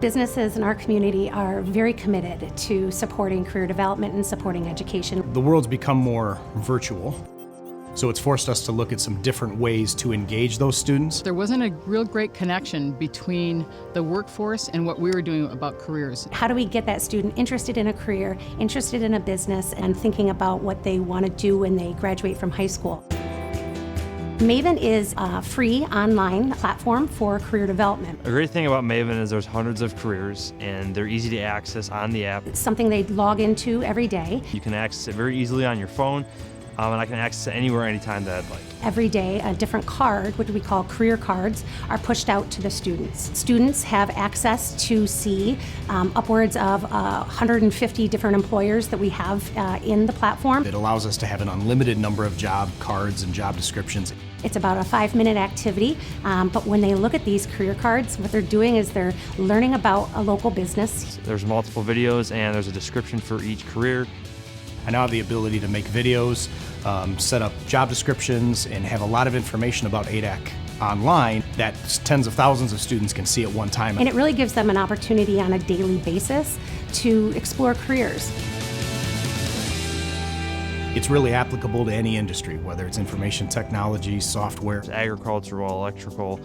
Businesses in our community are very committed to supporting career development and supporting education. The world's become more virtual, so it's forced us to look at some different ways to engage those students. There wasn't a real great connection between the workforce and what we were doing about careers. How do we get that student interested in a career, interested in a business, and thinking about what they want to do when they graduate from high school? Maven is a free online platform for career development. A great thing about Maven is there's hundreds of careers and they're easy to access on the app. It's something they log into every day. You can access it very easily on your phone, and I can access it anywhere, anytime that I'd like. Every day, a different card, what we call career cards, are pushed out to the students. Students have access to see upwards of 150 different employers that we have in the platform. It allows us to have an unlimited number of job cards and job descriptions. It's about a 5-minute activity, but when they look at these career cards, what they're doing is they're learning about a local business. There's multiple videos and there's a description for each career. I now have the ability to make videos, set up job descriptions, and have a lot of information about ADAC online that tens of thousands of students can see at one time. And it really gives them an opportunity on a daily basis to explore careers. It's really applicable to any industry, whether it's information technology, software, Agricultural, electrical,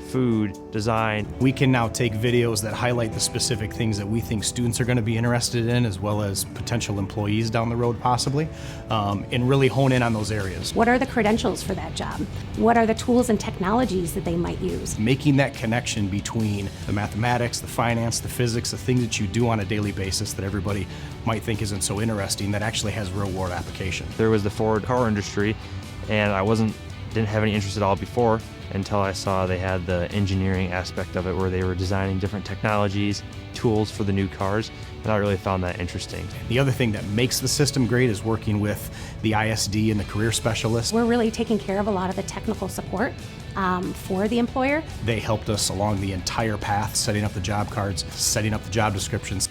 food, design. We can now take videos that highlight the specific things that we think students are going to be interested in, as well as potential employees down the road possibly, and really hone in on those areas. What are the credentials for that job? What are the tools and technologies that they might use? Making that connection between the mathematics, the finance, the physics, the things that you do on a daily basis that everybody might think isn't so interesting, that actually has real world application. There was the Ford car industry, and I didn't have any interest at all before until I saw they had the engineering aspect of it, where they were designing different technologies, tools for the new cars, and I really found that interesting. The other thing that makes the system great is working with the ISD and the career specialists. We're really taking care of a lot of the technical support for the employer. They helped us along the entire path, setting up the job cards, setting up the job descriptions.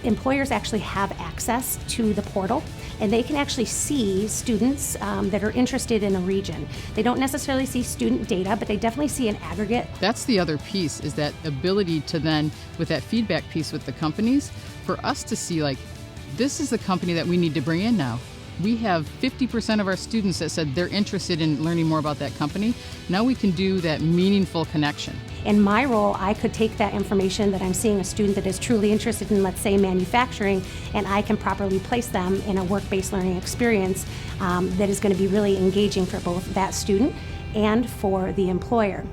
Employers actually have access to the portal, and they can actually see students that are interested in a region. They don't necessarily see student data, but they definitely see an aggregate. That's the other piece, is that ability to then, with that feedback piece with the companies, for us to see, like, this is the company that we need to bring in now. We have 50% of our students that said they're interested in learning more about that company. Now we can do that meaningful connection. In my role, I could take that information that I'm seeing a student that is truly interested in, let's say, manufacturing, and I can properly place them in a work-based learning experience that is going to be really engaging for both that student and for the employer.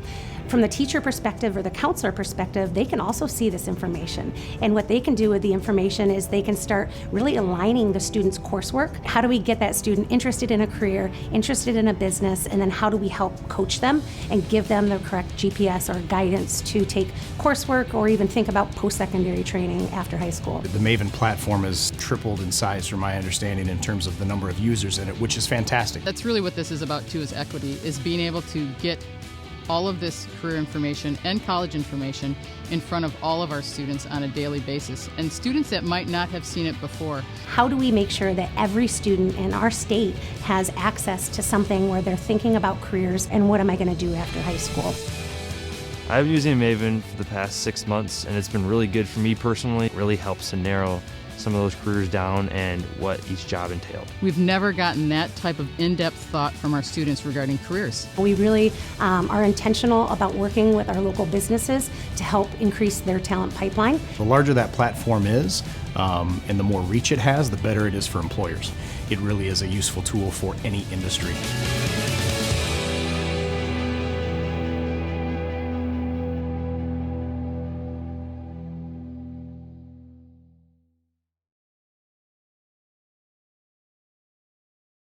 From the teacher perspective or the counselor perspective, they can also see this information. And what they can do with the information is they can start really aligning the student's coursework. How do we get that student interested in a career, interested in a business, and then how do we help coach them and give them the correct GPS or guidance to take coursework or even think about post-secondary training after high school. The Maven platform has tripled in size from my understanding in terms of the number of users in it, which is fantastic. That's really what this is about too, is equity, is being able to get all of this career information and college information in front of all of our students on a daily basis, and students that might not have seen it before. How do we make sure that every student in our state has access to something where they're thinking about careers and what am I going to do after high school? I've been using Maven for the past 6 months, and it's been really good for me personally. It really helps to narrow some of those careers down and what each job entailed. We've never gotten that type of in-depth thought from our students regarding careers. We really are intentional about working with our local businesses to help increase their talent pipeline. The larger that platform is, and the more reach it has, the better it is for employers. It really is a useful tool for any industry.